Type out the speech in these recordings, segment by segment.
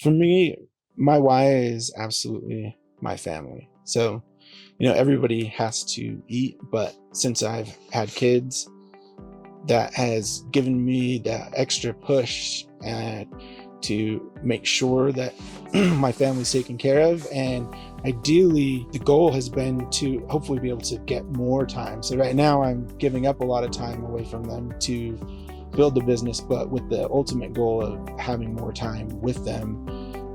For me, my why is absolutely my family. So, everybody has to eat, but since I've had kids, that has given me that extra push and to make sure that my family's taken care of. And ideally, the goal has been to hopefully be able to get more time. So right now I'm giving up a lot of time away from them to build the business, but with the ultimate goal of having more time with them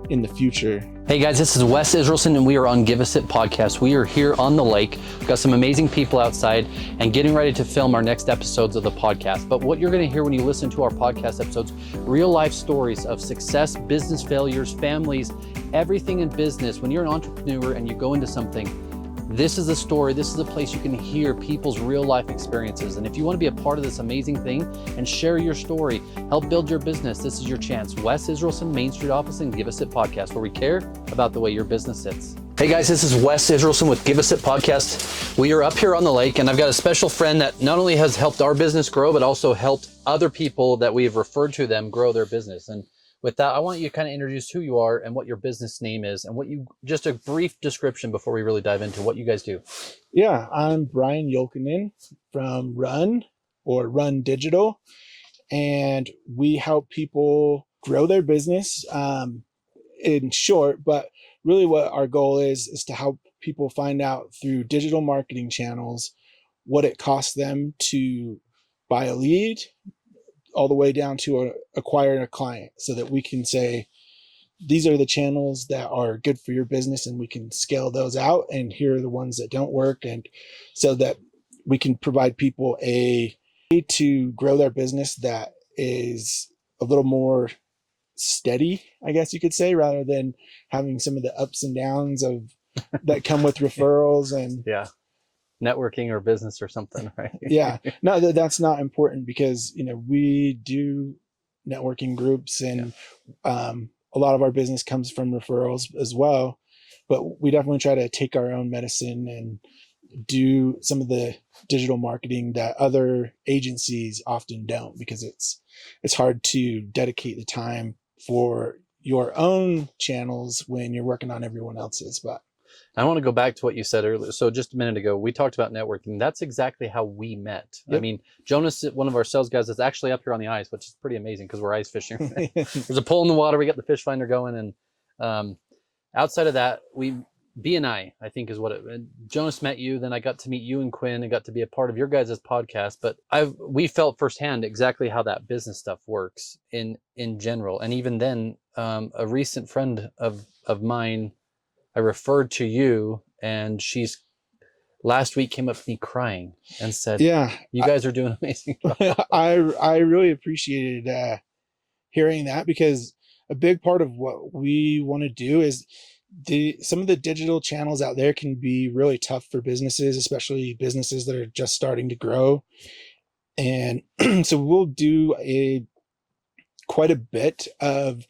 in the future. Hey guys, this is Wes Israelson and we are on Give Us It podcast. We are here on the lake. We've got some amazing people outside and getting ready to film our next episodes of the podcast. But what you're going to hear when you listen to our podcast episodes, real life stories of success, business failures, families, everything in business. When you're an entrepreneur and you go into something, this is the story. This is the place you can hear people's real life experiences. And if you want to be a part of this amazing thing and share your story, help build your business, this is your chance. Wes Israelson, Main Street Office and Give Us It podcast, where we care about the way your business sits. Hey guys, this is Wes Israelson with Give Us It podcast. We are up here on the lake and I've got a special friend that not only has helped our business grow, but also helped other people that we have referred to them grow their business. And with that, I want you to kind of introduce who you are and what your business name is and just a brief description before we really dive into what you guys do. Yeah, I'm Brian Julkunen from Run Digital, and we help people grow their business in short, but really what our goal is to help people find out through digital marketing channels what it costs them to buy a lead, all the way down to acquiring a client, so that we can say, these are the channels that are good for your business and we can scale those out. And here are the ones that don't work. And so that we can provide people a way to grow their business that is a little more steady, I guess you could say, rather than having some of the ups and downs that come with referrals and networking or business or something, right? Yeah, no, that's not important because, we do networking groups and a lot of our business comes from referrals as well, but we definitely try to take our own medicine and do some of the digital marketing that other agencies often don't, because it's hard to dedicate the time for your own channels when you're working on everyone else's. But I want to go back to what you said earlier. So just a minute ago, we talked about networking. That's exactly how we met. Yep. I mean, Jonas, one of our sales guys, is actually up here on the ice, which is pretty amazing because we're ice fishing. There's a pole in the water. We got the fish finder going. And outside of that, BNI, I think is what Jonas met you. Then I got to meet you and Quinn and got to be a part of your guys' podcast. But we felt firsthand exactly how that business stuff works in general. And even then, a recent friend of mine, I referred to you, and she's last week came up to me crying and said, "Yeah, you guys are doing amazing." I really appreciated hearing that, because a big part of what we want to do is some of the digital channels out there can be really tough for businesses, especially businesses that are just starting to grow. And so we'll do quite a bit of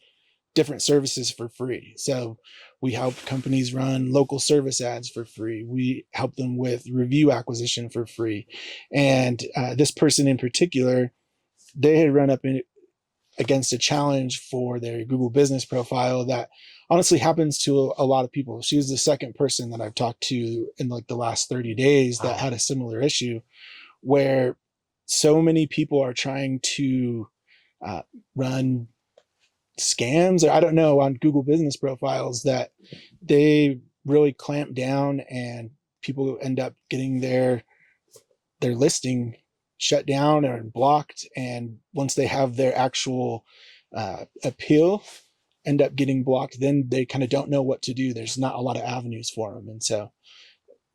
different services for free. So we help companies run local service ads for free. We help them with review acquisition for free. And this person in particular, they had run up against a challenge for their Google business profile that honestly happens to a lot of people. She was the second person that I've talked to in like the last 30 days that had a similar issue, where so many people are trying to run scams, or I don't know, on Google business profiles, that they really clamp down and people end up getting their listing shut down or blocked. And once they have their actual appeal, end up getting blocked, then they kind of don't know what to do. There's not a lot of avenues for them. And so,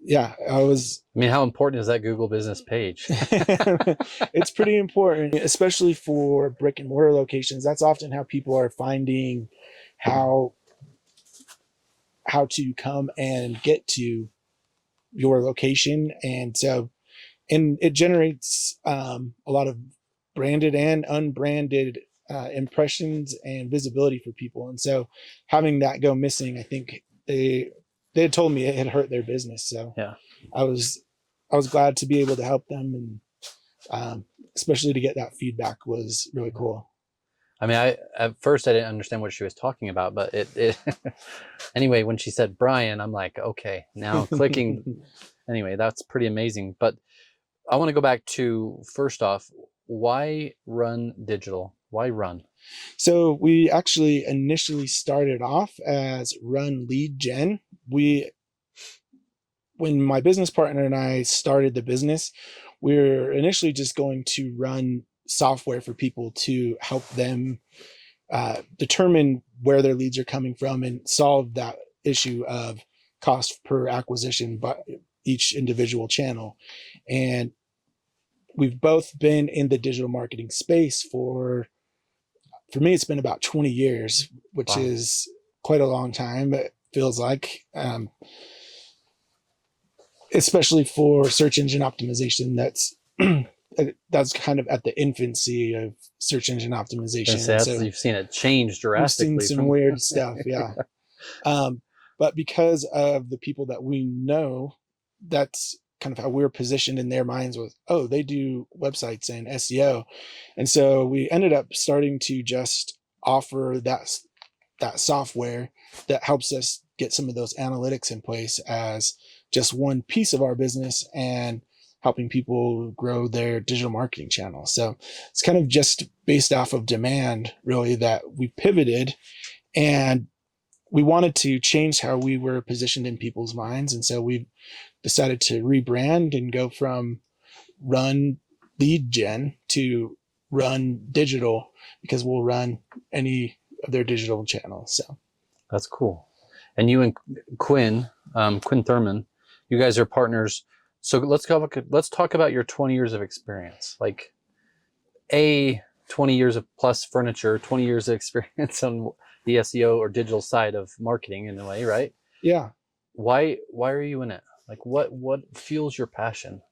yeah, I mean, how important is that Google business page? It's pretty important, especially for brick and mortar locations. That's often how people are finding how to come and get to your location. And so, and it generates a lot of branded and unbranded impressions and visibility for people. And so having that go missing, I think they had told me it had hurt their business. So yeah, I was glad to be able to help them, and especially to get that feedback was really cool. I mean, at first I didn't understand what she was talking about, but it anyway, when she said Brian, I'm like, okay, now clicking. Anyway, that's pretty amazing. But I want to go back to, first off, why run digital? Why run? So we actually initially started off as Run Lead Gen. When my business partner and I started the business, we were initially just going to run software for people to help them determine where their leads are coming from and solve that issue of cost per acquisition by each individual channel. And we've both been in the digital marketing space for me, it's been about 20 years, which Wow. is quite a long time. It feels like, especially for search engine optimization. That's kind of at the infancy of search engine optimization. So you've seen it change drastically. We've seen some weird stuff, yeah. But because of the people that we know, that's kind of how we're positioned in their minds with, oh, they do websites and SEO. And so we ended up starting to just offer that software that helps us get some of those analytics in place as just one piece of our business and helping people grow their digital marketing channel. So it's kind of just based off of demand, really, that we pivoted, and we wanted to change how we were positioned in people's minds. And so we decided to rebrand and go from Run Lead Gen to Run Digital, because we'll run any of their digital channels. So that's cool. And you and Quinn Thurman, you guys are partners. So let's talk about your 20 years of experience. Like 20 years of plus furniture, 20 years of experience on the SEO or digital side of marketing in a way, right? Yeah. Why are you in it? Like what fuels your passion?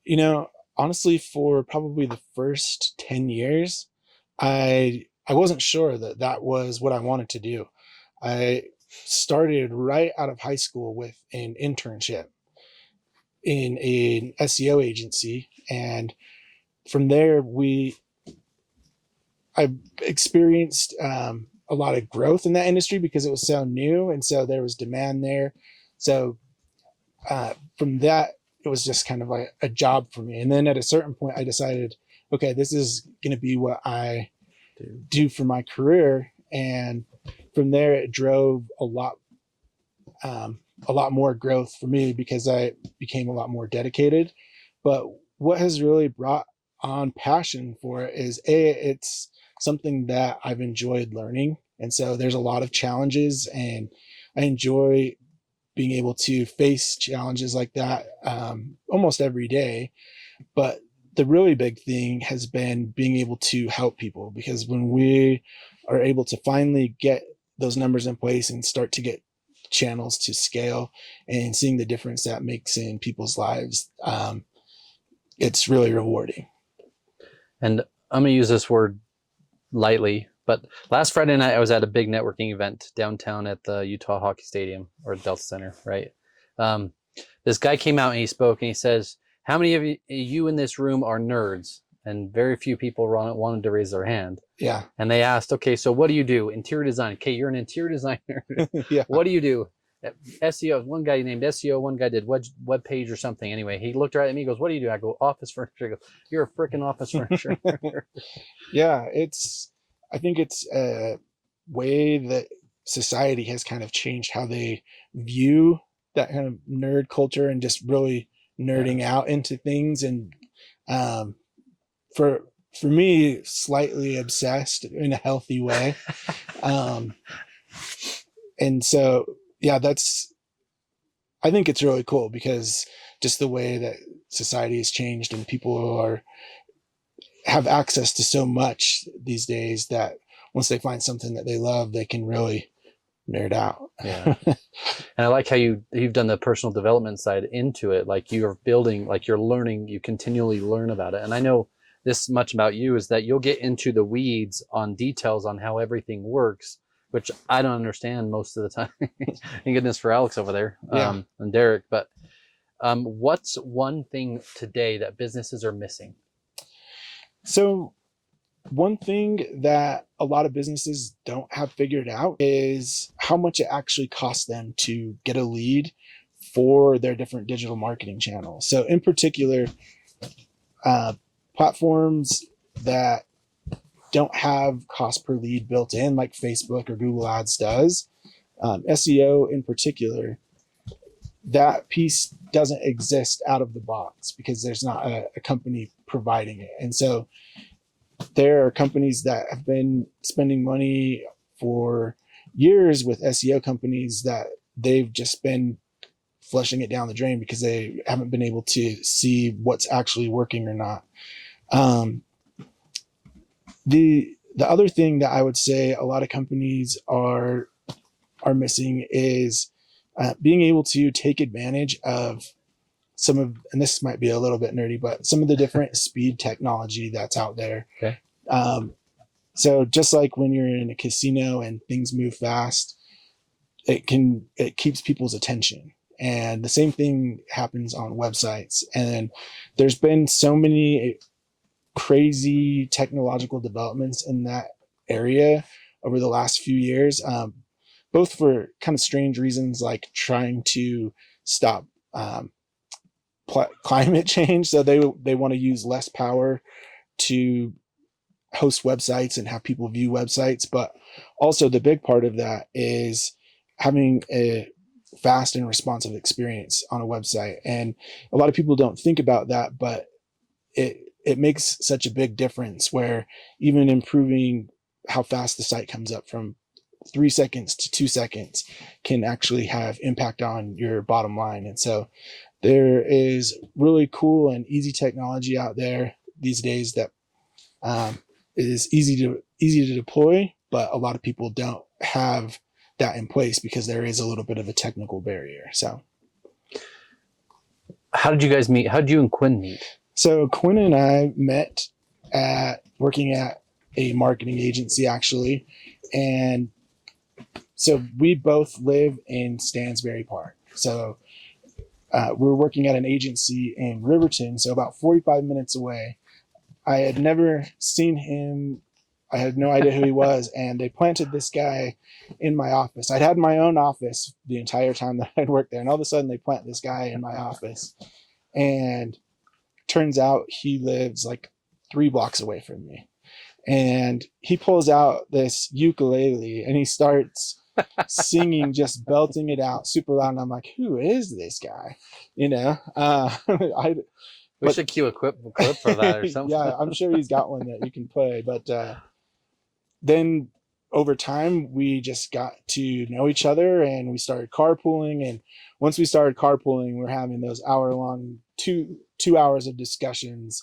Honestly, for probably the first 10 years, I wasn't sure that was what I wanted to do. I started right out of high school with an internship in an SEO agency. And from there, I experienced a lot of growth in that industry because it was so new. And so there was demand there. So from that, it was just kind of like a job for me. And then at a certain point, I decided, okay, this is going to be what I do for my career. And from there, it drove a lot more growth for me because I became a lot more dedicated. But what has really brought on passion for it is it's something that I've enjoyed learning. And so there's a lot of challenges, and I enjoy being able to face challenges like that almost every day. But the really big thing has been being able to help people, because when we are able to finally get those numbers in place and start to get channels to scale and seeing the difference that makes in people's lives, it's really rewarding. And I'm going to use this word lightly, but last Friday night I was at a big networking event downtown at the Utah Hockey Stadium, or Delta Center, right? This guy came out and he spoke and he says, how many of you in this room are nerds? And very few people wanted to raise their hand. Yeah. And they asked, okay, so what do you do? Interior design. Okay, you're an interior designer. Yeah. What do you do? SEO. One guy named SEO. One guy did web page or something. Anyway, he looked right at me. He goes, "What do you do?" I go, "Office furniture." He goes, "You're a freaking office furniture." Yeah, I think it's a way that society has kind of changed how they view that kind of nerd culture and just really nerding out into things. And for me, slightly obsessed in a healthy way. And so, yeah, I think it's really cool, because just the way that society has changed and people have access to so much these days, that once they find something that they love, they can really nerd out. Yeah. And I like how you've done the personal development side into it. Like you're building, like you're learning, you continually learn about it. And I know this much about you is that you'll get into the weeds on details on how everything works, which I don't understand most of the time. Thank goodness for Alex over there, Yeah. and Derek. But what's one thing today that businesses are missing? So One thing that a lot of businesses don't have figured out is how much it actually costs them to get a lead for their different digital marketing channels. So, in particular, uh, platforms that don't have cost per lead built in, like Facebook or Google Ads does, SEO in particular, that piece doesn't exist out of the box because there's not a company providing it. And so there are companies that have been spending money for years with SEO companies that they've just been flushing it down the drain because they haven't been able to see what's actually working or not. The other thing that I would say a lot of companies are missing is being able to take advantage of some of, and this might be a little bit nerdy, but some of the different speed technology that's out there. Okay. So just like when you're in a casino and things move fast, it keeps people's attention. And the same thing happens on websites. And there's been so many crazy technological developments in that area over the last few years, both for kind of strange reasons like trying to stop climate change. So they want to use less power to host websites and have people view websites. But also the big part of that is having a fast and responsive experience on a website. And a lot of people don't think about that, but it makes such a big difference where even improving how fast the site comes up from 3 seconds to 2 seconds can actually have impact on your bottom line. And so there is really cool and easy technology out there these days that is easy to deploy, but a lot of people don't have that in place because there is a little bit of a technical barrier. So How did you guys meet? How did you and Quinn meet? So Quinn and I met working at a marketing agency, actually. And so we both live in Stansbury Park. So we're working at an agency in Riverton, so about 45 minutes away. I had never seen him. I had no idea who he was. And they planted this guy in my office. I'd had my own office the entire time that I'd worked there. And all of a sudden they plant this guy in my office. And turns out he lives like 3 blocks away from me. And he pulls out this ukulele and he starts singing, just belting it out super loud. And I'm like, who is this guy? You know, We should cue a clip for that or something. Yeah, I'm sure he's got one that you can play. But then over time, we just got to know each other and we started carpooling. And once we started carpooling, we're having those hour-long, 2 hours of discussions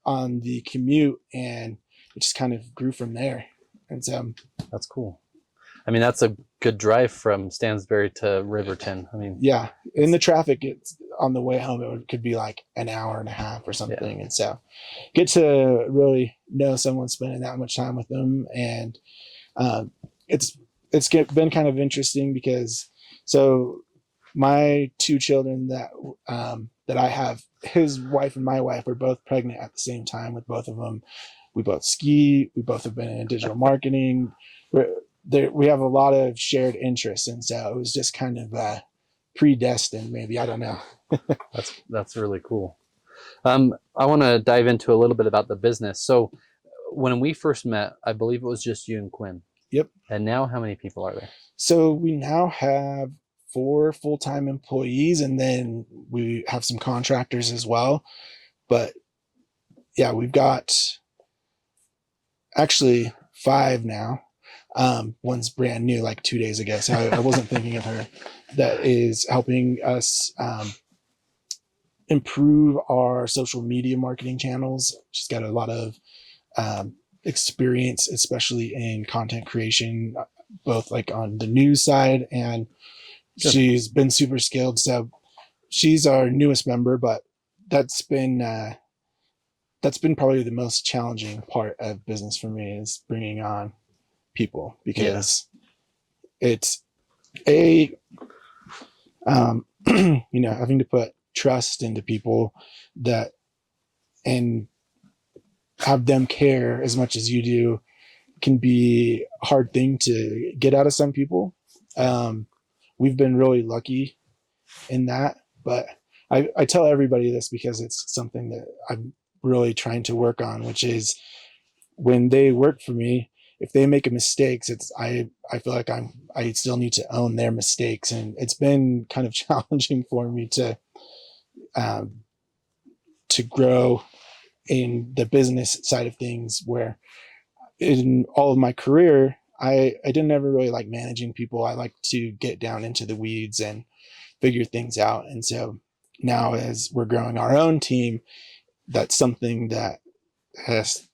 on the commute, and it just kind of grew from there. And so that's cool. I mean, that's a good drive from Stansbury to Riverton. I mean, yeah, in the traffic, it's on the way home, it could be like an hour and a half or something. Yeah. And so get to really know someone, spending that much time with them. And it's been kind of interesting because so my 2 children that I have, his wife and my wife are both pregnant at the same time with both of them. We both ski. We both have been in digital marketing. We have a lot of shared interests. And so it was just kind of predestined, maybe. I don't know. That's really cool. I want to dive into a little bit about the business. So when we first met, I believe it was just you and Quinn. Yep. And now how many people are there? So we now have 4 full-time employees, and then we have some contractors as well. But yeah, we've got actually 5 now. One's brand new, like 2 days ago. So I wasn't thinking of her. That is helping us improve our social media marketing channels. She's got a lot of experience, especially in content creation, both like on the news side, and she's been super skilled. So she's our newest member, but that's been probably the most challenging part of business for me, is bringing on people, because it's having to put trust into people and have them care as much as you do can be a hard thing to get out of some people. We've been really lucky in that, but I tell everybody this because it's something that I'm really trying to work on, which is when they work for me, if they make a mistakes, I feel like I still need to own their mistakes. And it's been kind of challenging for me to grow in the business side of things, where in all of my career, I didn't ever really like managing people. I like to get down into the weeds and figure things out. And so now, as we're growing our own team, that's something that has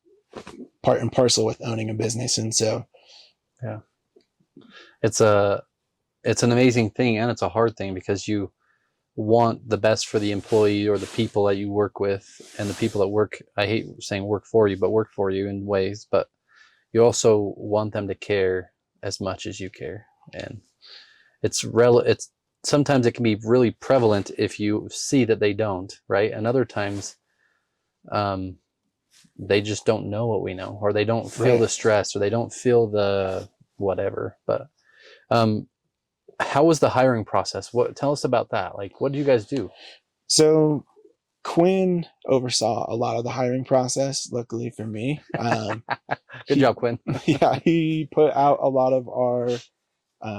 part and parcel with owning a business. And so, yeah, it's an amazing thing, and it's a hard thing, because you want the best for the employee or the people that you work with, and the people that work, I hate saying work for you, but work for you in ways, but you also want them to care as much as you care. And it's sometimes it can be really prevalent if you see that they don't, right? And other times, they just don't know what we know, or they don't feel the stress, or they don't feel the whatever. But how was the hiring process? Tell us about that. Like, what did you guys do? So Quinn oversaw a lot of the hiring process, luckily for me. Good job, Quinn. Yeah, he put out a lot of our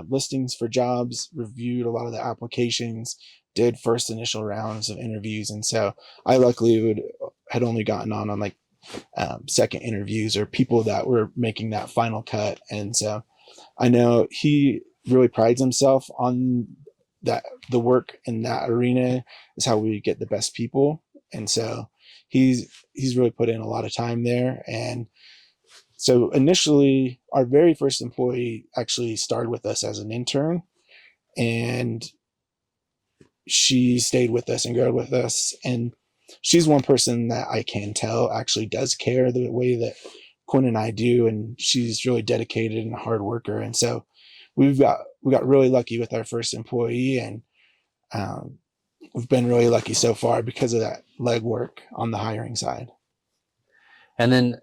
listings for jobs, reviewed a lot of the applications, did first initial rounds of interviews. And so I luckily had only gotten on like second interviews, or people that were making that final cut. And so I know he really prides himself on that. The work in that arena is how we get the best people. And so he's really put in a lot of time there. And so initially, our very first employee actually started with us as an intern, and she stayed with us and grew with us. And she's one person that I can tell actually does care the way that Quinn and I do. And she's really dedicated and a hard worker. And so we got really lucky with our first employee, and we've been really lucky so far because of that legwork on the hiring side. And then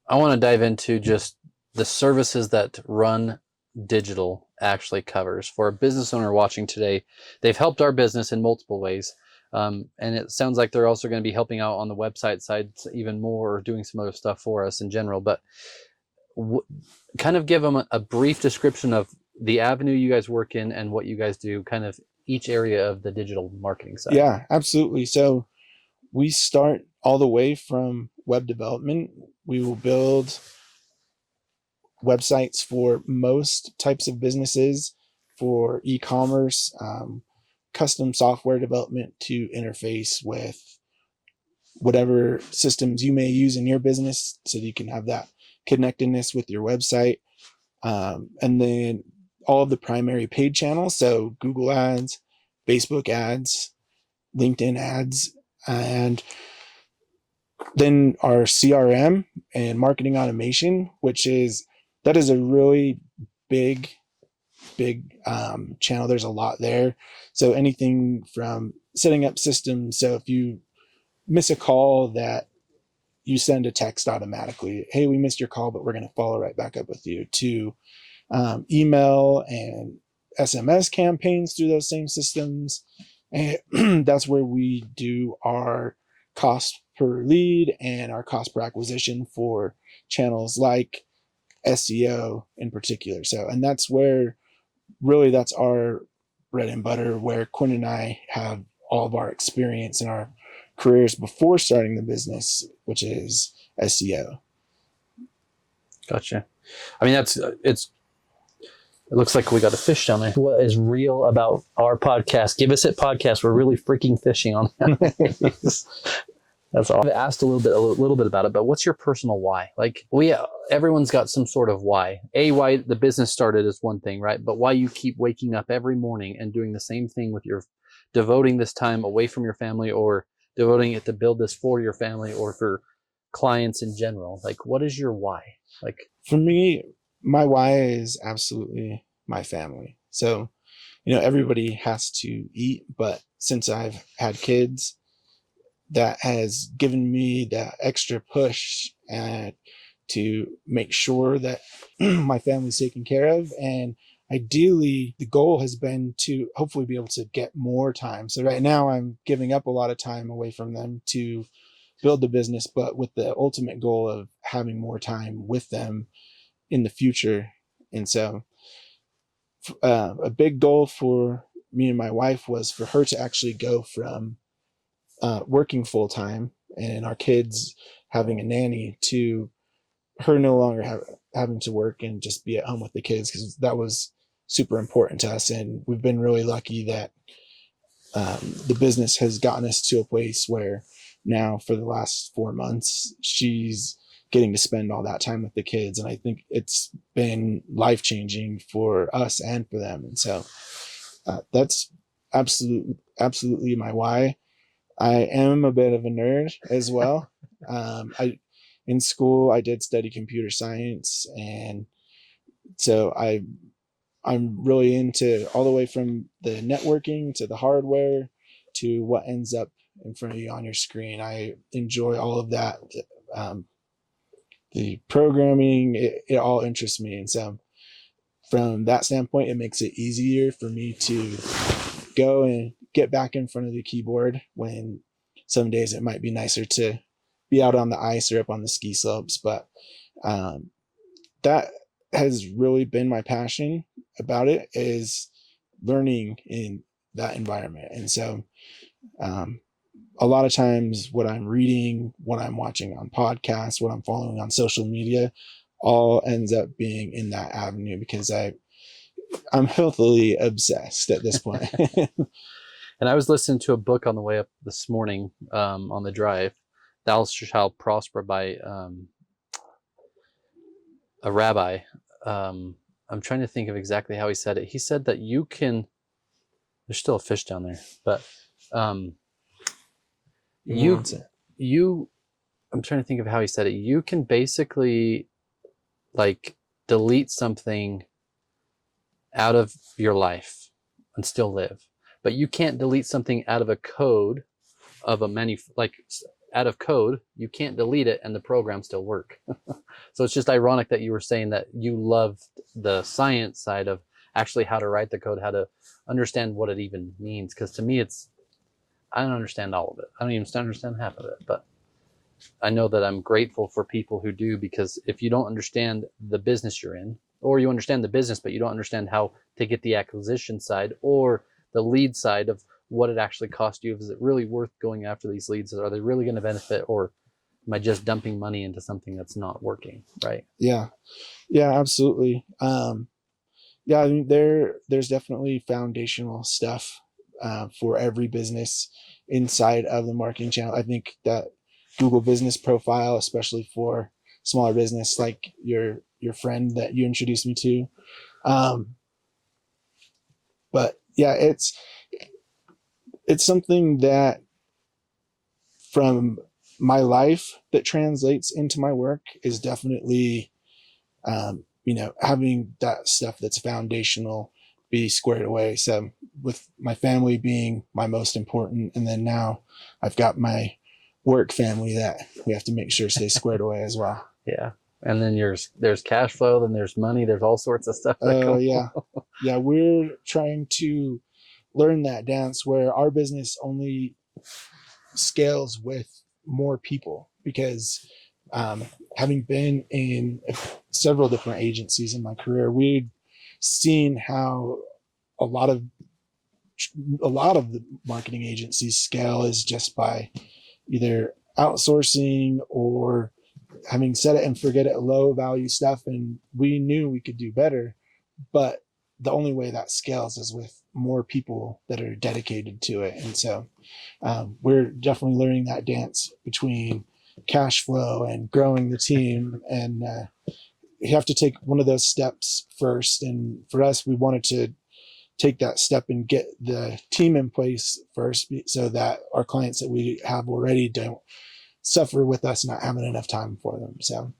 I want to dive into just the services that Run Digital actually covers. For a business owner watching today, they've helped our business in multiple ways. And it sounds like they're also going to be helping out on the website side even more, or doing some other stuff for us in general. But kind of give them a brief description of the avenue you guys work in and what you guys do, kind of each area of the digital marketing side. Yeah, absolutely. So we start all the way from web development. We will build websites for most types of businesses, for e-commerce, custom software development to interface with whatever systems you may use in your business, so that you can have that connectedness with your website. And then all of the primary paid channels, so Google ads, Facebook ads, LinkedIn ads, and then our CRM and marketing automation, that is a really big channel. There's a lot there. So anything from setting up systems, so if you miss a call, that you send a text automatically, hey, we missed your call, but we're going to follow right back up with you, to email and SMS campaigns through those same systems. And that's where we do our cost per lead and our cost per acquisition for channels like SEO in particular. So, and that's where really that's our bread and butter, where Quinn and I have all of our experience in our careers before starting the business, which is SEO. Gotcha. I mean, it looks like we got a fish down there. What is real about our podcast? Give Us It podcast. We're really freaking fishing on that. That's all. I've asked a little bit about it, but what's your personal why? Like, everyone's got some sort of why. Why the business started is one thing, right? But why you keep waking up every morning and doing the same thing with devoting this time away from your family, or devoting it to build this for your family or for clients in general. Like, what is your why? Like, for me, my why is absolutely my family. So, everybody has to eat, but since I've had kids, that has given me that extra push to make sure that my family's taken care of. And ideally, the goal has been to hopefully be able to get more time. So right now I'm giving up a lot of time away from them to build the business, but with the ultimate goal of having more time with them in the future. And so a big goal for me and my wife was for her to actually go from working full time and our kids having a nanny to her no longer having to work and just be at home with the kids, because that was super important to us. And we've been really lucky that the business has gotten us to a place where now for the last 4 months, she's getting to spend all that time with the kids. And I think it's been life-changing for us and for them. And so that's absolutely my why. I am a bit of a nerd as well. In school, I did study computer science. And so I'm really into all the way from the networking to the hardware to what ends up in front of you on your screen. I enjoy all of that. The programming, it all interests me. And so from that standpoint, it makes it easier for me to go and get back in front of the keyboard when some days it might be nicer to be out on the ice or up on the ski slopes. But that has really been my passion about it, is learning in that environment. And so a lot of times what I'm reading, what I'm watching on podcasts, what I'm following on social media, all ends up being in that avenue, because I'm healthily obsessed at this point. And I was listening to a book on the way up this morning on the drive, Thou Shalt Prosper by a rabbi. I'm trying to think of exactly how he said it. He said that you can, there's still a fish down there, but I'm trying to think of how he said it. You can basically like delete something out of your life and still live, but you can't delete something out of a code of a out of code, you can't delete it and the program still work. So it's just ironic that you were saying that you loved the science side of actually how to write the code, how to understand what it even means. Because to me, I don't understand all of it. I don't even understand half of it, but I know that I'm grateful for people who do, because if you don't understand the business you're in, or you understand the business, but you don't understand how to get the acquisition side or the lead side of what it actually cost you, is it really worth going after these leads? Are they really going to benefit, or am I just dumping money into something that's not working? Right. Yeah, absolutely. Yeah, I mean, there's definitely foundational stuff for every business inside of the marketing channel. I think that Google Business Profile, especially for smaller business like your friend that you introduced me to, but yeah, it's something that from my life that translates into my work is definitely having that stuff that's foundational be squared away. So with my family being my most important, and then now I've got my work family that we have to make sure stays squared away as well. Yeah. And then there's cash flow, then there's money, there's all sorts of stuff. Yeah, we're trying to learn that dance where our business only scales with more people, because having been in several different agencies in my career, we've seen how a lot of the marketing agencies scale is just by either outsourcing or having set it and forget it low value stuff. And we knew we could do better, but the only way that scales is with more people that are dedicated to it. And so we're definitely learning that dance between cash flow and growing the team. And you have to take one of those steps first. And for us, we wanted to take that step and get the team in place first, so that our clients that we have already don't suffer with us not having enough time for them. So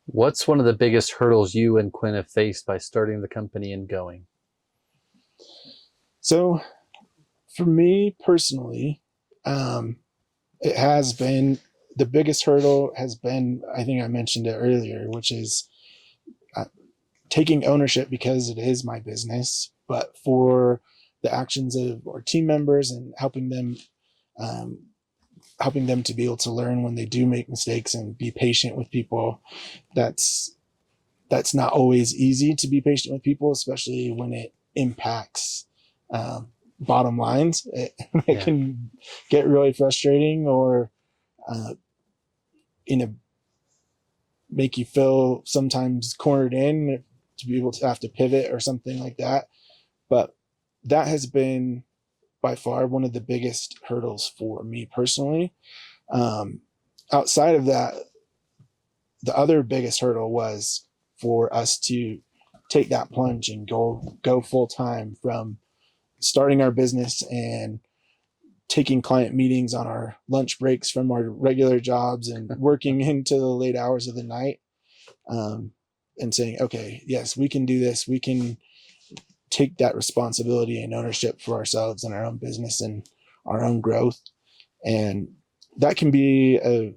what's one of the biggest hurdles you and Quinn have faced by starting the company and going? So for me personally, It has been the biggest hurdle has been, I think I mentioned it earlier, which is uh, taking ownership because it is my business, but for the actions of our team members and um, helping them to be able to learn when they do make mistakes and be patient with people. That's not always easy to be patient with people, especially when it impacts bottom lines. It can get really frustrating, or uh, you know, make you feel sometimes cornered in to be able to have to pivot or something like that. But that has been by far one of the biggest hurdles for me personally. Um, Outside of that, the other biggest hurdle was for us to take that plunge and go full time, from starting our business and taking client meetings on our lunch breaks from our regular jobs and working into the late hours of the night, um, and saying, okay, yes, we can do this. We can take that responsibility and ownership for ourselves and our own business and our own growth. And that can be a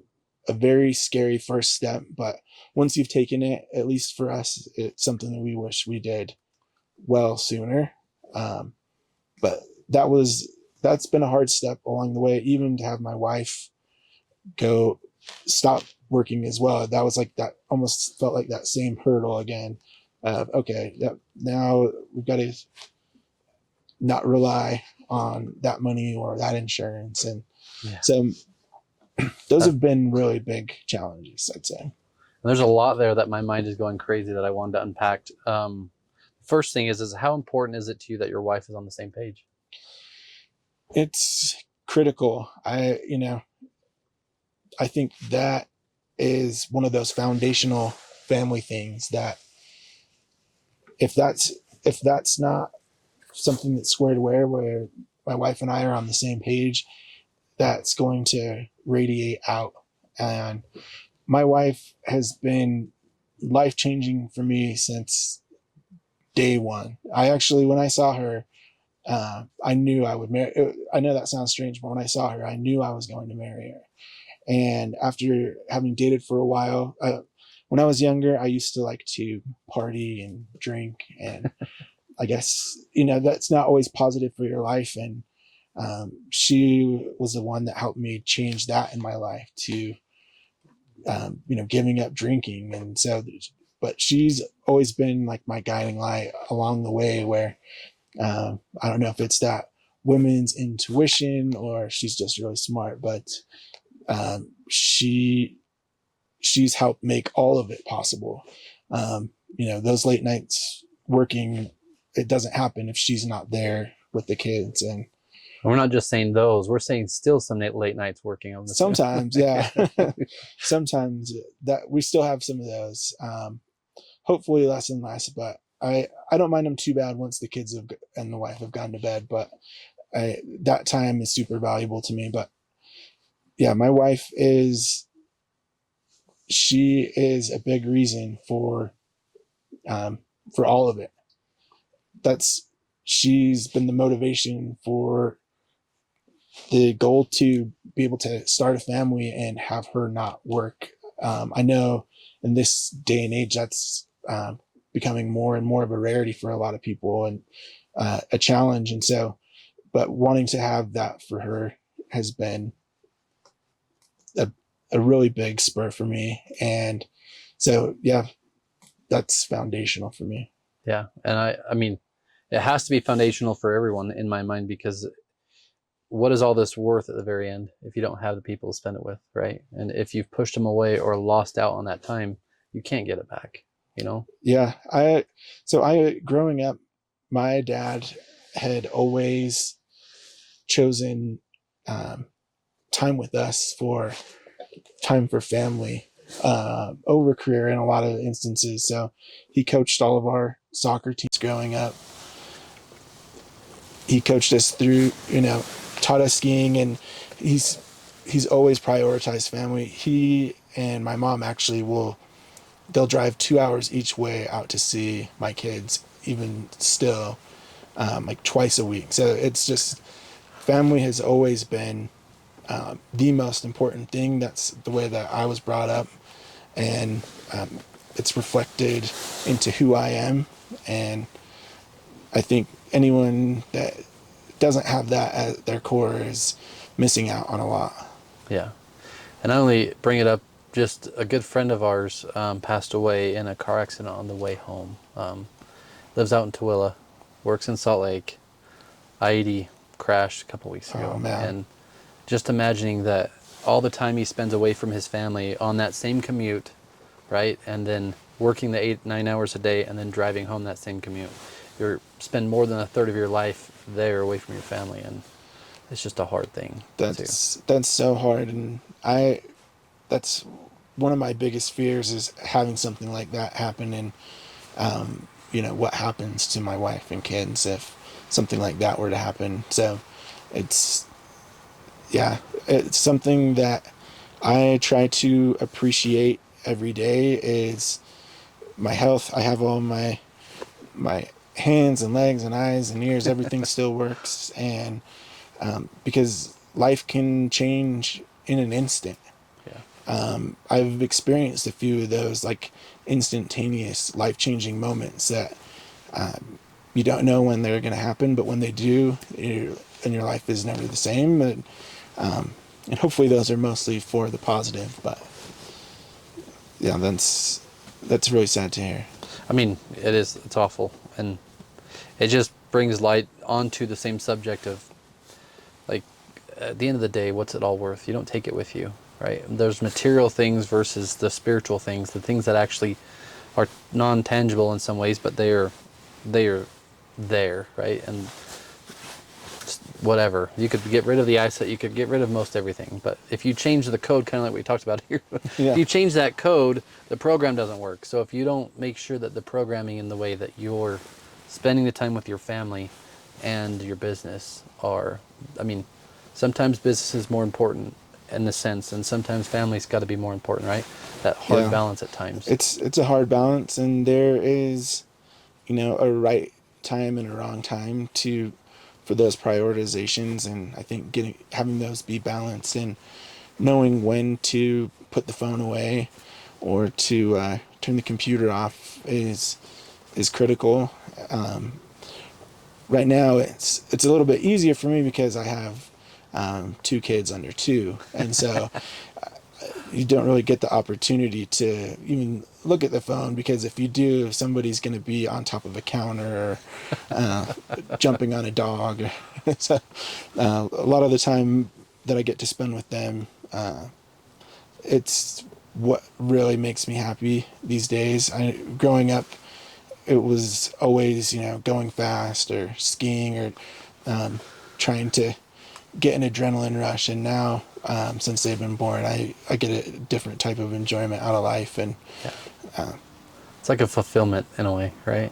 very scary first step, but once you've taken it, at least for us, it's something that we wish we did well sooner. Um, but that's been a hard step along the way, even to have my wife go stop working as well. That was like, that almost felt like that same hurdle again of, okay, now we've got to not rely on that money or that insurance. And so those have been really big challenges, I'd say. There's a lot there that my mind is going crazy that I wanted to unpack. First thing is how important is it to you that your wife is on the same page? It's critical. I think that is one of those foundational family things that if that's not something that's squared away, where my wife and I are on the same page, that's going to radiate out. And my wife has been life-changing for me since day one. When I saw her, I knew I would marry. I know that sounds strange, but when I saw her, I knew I was going to marry her. And after having dated for a while, when I was younger, I used to like to party and drink, and I guess, that's not always positive for your life. And she was the one that helped me change that in my life to, giving up drinking. And so, but she's always been like my guiding light along the way, where I don't know if it's that women's intuition or she's just really smart, but she's helped make all of it possible. Those late nights working, it doesn't happen if she's not there with the kids. And we're not just saying those, we're saying still some late nights working on this. Sometimes, yeah. Sometimes that we still have some of those. Hopefully less and less, but I don't mind them too bad once the kids and the wife have gone to bed, but that time is super valuable to me. But yeah, my wife she is a big reason for all of it. She's been the motivation for the goal to be able to start a family and have her not work. I know in this day and age, that's becoming more and more of a rarity for a lot of people, and a challenge. And so, but wanting to have that for her has been a really big spur for me. And so, yeah, that's foundational for me. Yeah. And I mean, it has to be foundational for everyone in my mind, because what is all this worth at the very end if you don't have the people to spend it with, right? And if you've pushed them away or lost out on that time, you can't get it back, Yeah. Growing up, my dad had always chosen time with us for time for family over career in a lot of instances. So he coached all of our soccer teams growing up. He coached us through, taught us skiing, and he's always prioritized family. He and my mom actually they'll drive 2 hours each way out to see my kids, even still, like twice a week. So it's just, family has always been the most important thing. That's the way that I was brought up, and it's reflected into who I am. And I think anyone that doesn't have that at their core is missing out on a lot. Yeah. And I only bring it up, just a good friend of ours passed away in a car accident on the way home. Lives out in Tooele, works in Salt Lake. I-80 crashed a couple weeks ago. Oh, man. And just imagining that all the time he spends away from his family on that same commute, right? And then working the 8-9 hours a day and then driving home that same commute. You spend more than a third of your life there away from your family, and it's just a hard thing. That's so hard, and that's one of my biggest fears is having something like that happen, and what happens to my wife and kids if something like that were to happen. So it's something that I try to appreciate every day is my health. I have all my hands and legs and eyes and ears, everything still works, and because life can change in an instant. I've experienced a few of those like instantaneous life-changing moments that you don't know when they're going to happen, but when they do, and your life is never the same. And hopefully those are mostly for the positive. But yeah, that's really sad to hear. I mean, it is. It's awful, and it just brings light onto the same subject of, like, at the end of the day, what's it all worth? You don't take it with you, right? There's material things versus the spiritual things, the things that actually are non-tangible in some ways, but they are there, right? And whatever, you could get rid of the eyesight, you could get rid of most everything, but if you change the code, kind of like we talked about here, if you change that code, the program doesn't work. So if you don't make sure that the programming in the way that you're spending the time with your family and your business are, I mean, sometimes business is more important in the sense, and sometimes family's got to be more important, right? That hard balance at times. It's a hard balance, and there is, a right time and a wrong time for those prioritizations, and I think having those be balanced and knowing when to put the phone away or to turn the computer off is critical. Right now it's a little bit easier for me because I have 2 kids under 2, and so you don't really get the opportunity to even look at the phone, because if you do, somebody's going to be on top of a counter or jumping on a dog. So a lot of the time that I get to spend with them, it's what really makes me happy these days. Growing up, it was always, going fast or skiing or trying to get an adrenaline rush, and now since they've been born, I get a different type of enjoyment out of life, and it's like a fulfillment in a way, right?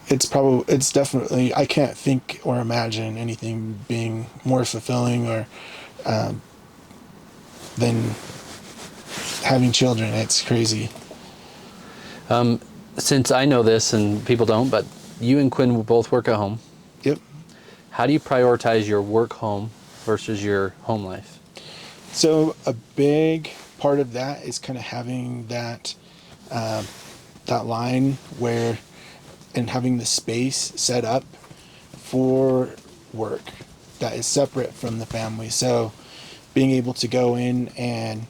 It's definitely, I can't think or imagine anything being more fulfilling or than having children. It's crazy. Since I know this and people don't, but you and Quinn will both work at home. Yep. How do you prioritize your work home versus your home life? So a big part of that is kind of having that line where, and having the space set up for work that is separate from the family. So being able to go in and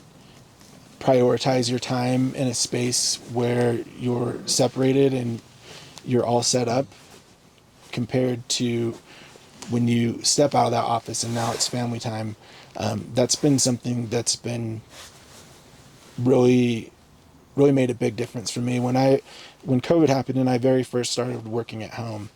prioritize your time in a space where you're separated and you're all set up, compared to when you step out of that office and now it's family time. That's been something that's been really made a big difference for me. When COVID happened and I very first started working at home,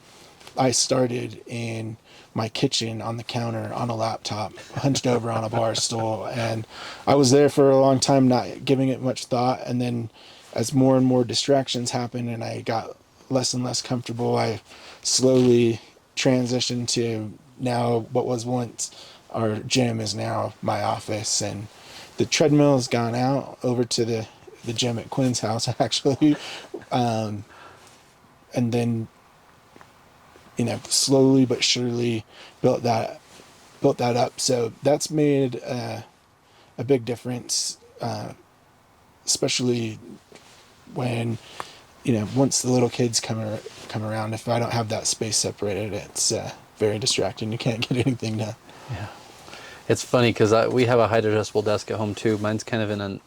I started in my kitchen on the counter on a laptop, hunched over on a bar stool, and I was there for a long time, not giving it much thought. And then as more and more distractions happened and I got less and less comfortable, I slowly transitioned to now what was once our gym is now my office, and the treadmill has gone out over to the gym at Quinn's house, actually. And then, slowly but surely built that up. So that's made a big difference, especially when, once the little kids come around. If I don't have that space separated, it's very distracting. You can't get anything done. Yeah. It's funny because we have a height adjustable desk at home too. Mine's kind of in I'm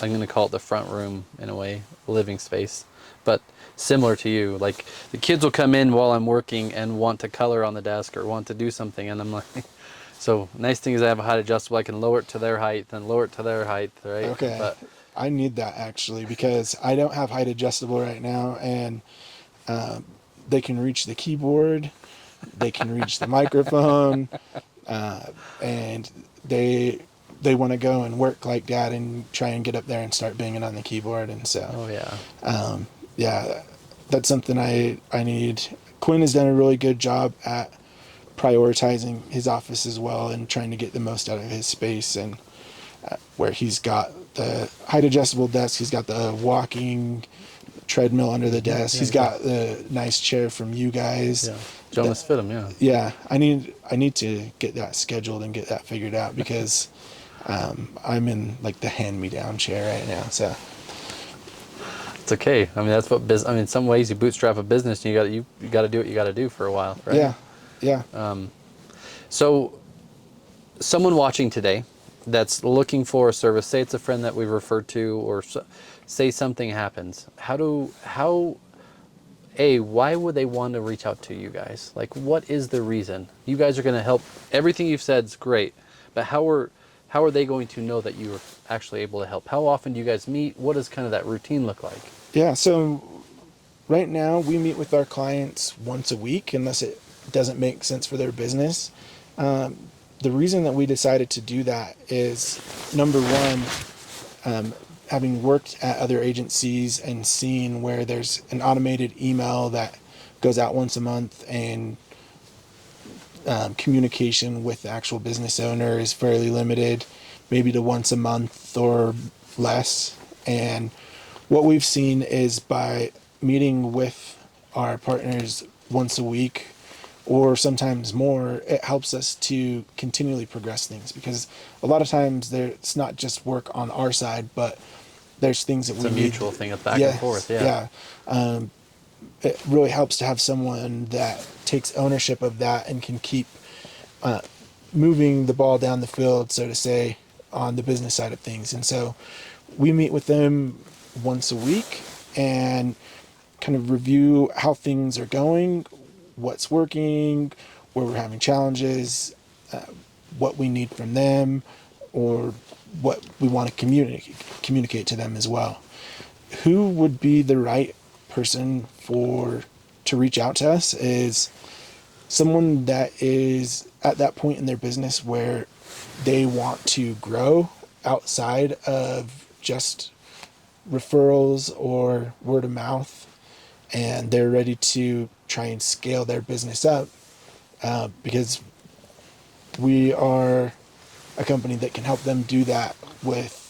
going to call it the front room in a way, living space. But similar to you, like the kids will come in while I'm working and want to color on the desk or want to do something. And I'm like, so nice thing is I have a height adjustable. I can lower it to their height and lower it to their height, right? Okay. But I need that actually, because I don't have height adjustable right now, and they can reach the keyboard, they can reach the microphone, and they want to go and work like Dad and try and get up there and start banging on the keyboard. And so, oh yeah, yeah, that's something I need. Quinn has done a really good job at prioritizing his office as well and trying to get the most out of his space. And where he's got the height adjustable desk, he's got the walking treadmill under the desk, he's got the nice chair from you guys. Yeah, Jonas fit him. Yeah. Yeah, I need to get that scheduled and get that figured out, because I'm in like the hand-me-down chair right now. So It's okay. I mean, that's what in some ways you bootstrap a business, and you got to do what you got to do for a while, right? Yeah. So, someone watching today that's looking for a service, say it's a friend that we've referred to, or say something happens. Why would they want to reach out to you guys? Like, what is the reason? You guys are going to help. Everything you've said is great, but how are they going to know that you are actually able to help? How often do you guys meet? What does kind of that routine look like? Yeah, so right now we meet with our clients once a week, unless it doesn't make sense for their business. The reason that we decided to do that is, number one, having worked at other agencies and seen where there's an automated email that goes out once a month, and communication with the actual business owner is fairly limited, maybe to once a month or less. And what we've seen is, by meeting with our partners once a week or sometimes more, it helps us to continually progress things, because a lot of times it's not just work on our side, but there's things that it's we a need. mutual thing of back and forth. Yeah. It really helps to have someone that takes ownership of that and can keep moving the ball down the field, so to say, on the business side of things. And so we meet with them once a week and kind of review how things are going, what's working, where we're having challenges, what we need from them, or what we want to communicate to them as well. Who would be the right person to reach out to us is someone that is at that point in their business where they want to grow outside of just referrals or word of mouth, and they're ready to try and scale their business up, because we are a company that can help them do that with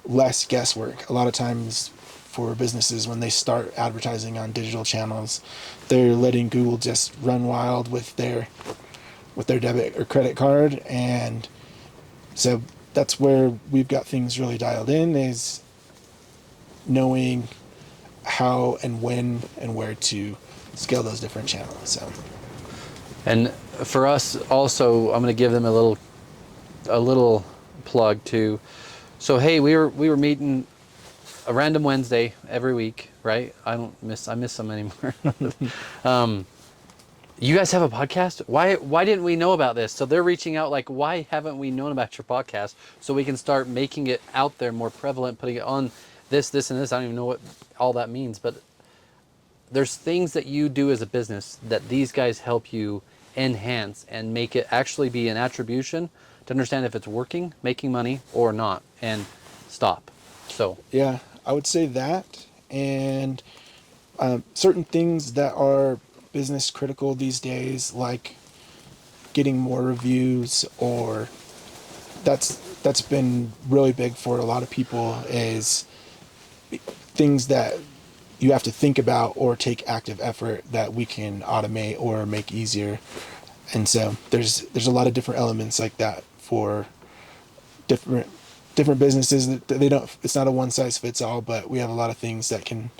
less guesswork. A lot of times for businesses, when they start advertising on digital channels, they're letting Google just run wild with their debit or credit card. And so that's where we've got things really dialed in, is knowing how and when and where to scale those different channels. So, and for us also, I'm going to give them a little plug too. So hey, we were meeting a random Wednesday every week, right? I miss them anymore. You guys have a podcast? Why didn't we know about this? So they're reaching out like, why haven't we known about your podcast? So we can start making it out there more prevalent, putting it on this, and this. I don't even know what all that means, but there's things that you do as a business that these guys help you enhance and make it actually be an attribution to understand if it's working, making money, or not, and stop. So yeah, I would say that, and certain things that are business critical these days, like getting more reviews, or that's been really big for a lot of people, is things that you have to think about or take active effort that we can automate or make easier. And so there's a lot of different elements like that for different businesses that they don't, it's not a one size fits all, but we have a lot of things that can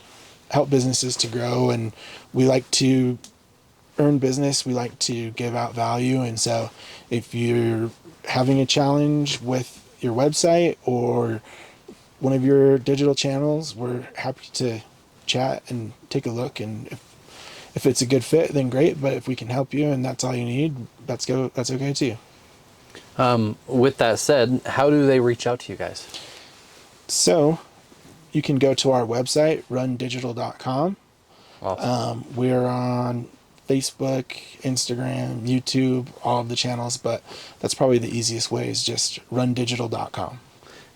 help businesses to grow. And we like to earn business, we like to give out value. And so if you're having a challenge with your website or one of your digital channels, we're happy to chat and take a look. And if it's a good fit, then great. But if we can help you and that's all you need, that's okay too. With that said, how do they reach out to you guys? So you can go to our website, rundigital.com. Awesome. We're on Facebook, Instagram, YouTube, all of the channels, but that's probably the easiest way is just rundigital.com.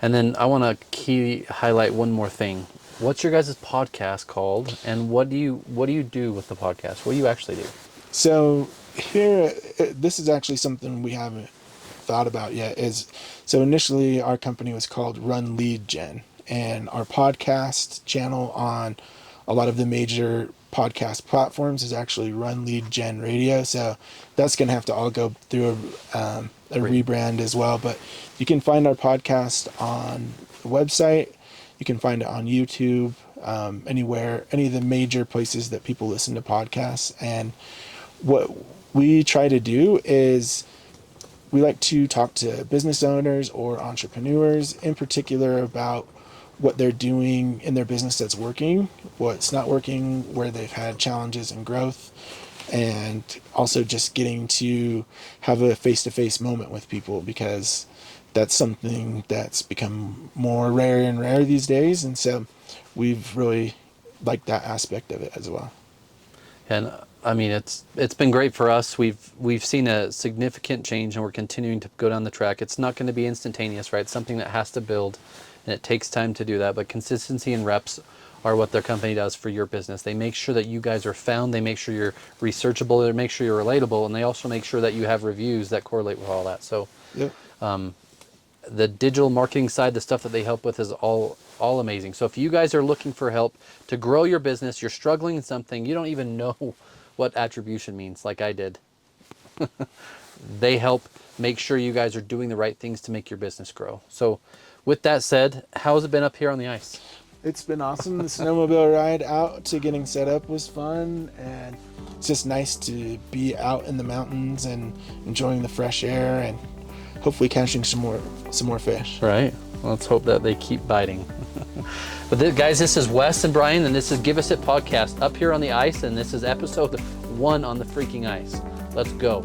And then I want to highlight one more thing. What's your guys' podcast called, and what do you do with the podcast? What do you actually do? So here, this is actually something we haven't thought about yet. So initially our company was called Run Lead Gen, and our podcast channel on a lot of the major podcast platforms is actually Run Lead Gen Radio. So that's going to have to all go through a rebrand as well. But you can find our podcast on the website. You can find it on YouTube, anywhere, any of the major places that people listen to podcasts. And what we try to do is we like to talk to business owners or entrepreneurs in particular about what they're doing in their business that's working, what's not working, where they've had challenges and growth, and also just getting to have a face-to-face moment with people, because that's something that's become more rare and rare these days. And so we've really liked that aspect of it as well. And I mean, it's been great for us. We've seen a significant change, and we're continuing to go down the track. It's not going to be instantaneous, right? It's something that has to build, and it takes time to do that. But consistency and reps are what their company does for your business. They make sure that you guys are found. They make sure you're researchable. They make sure you're relatable, and they also make sure that you have reviews that correlate with all that. So, Yep. The digital marketing side, the stuff that they help with is all amazing. So if you guys are looking for help to grow your business, you're struggling in something, you don't even know what attribution means, like I did. They help make sure you guys are doing the right things to make your business grow. So with that said, how has it been up here on the ice? It's been awesome. The snowmobile ride out to getting set up was fun, and it's just nice to be out in the mountains and enjoying the fresh air and hopefully catching some more fish. Right. Let's hope that they keep biting. But guys, this is Wes and Brian, and this is Give Us It Podcast up here on the ice, and this is episode 1 on the freaking ice. Let's go.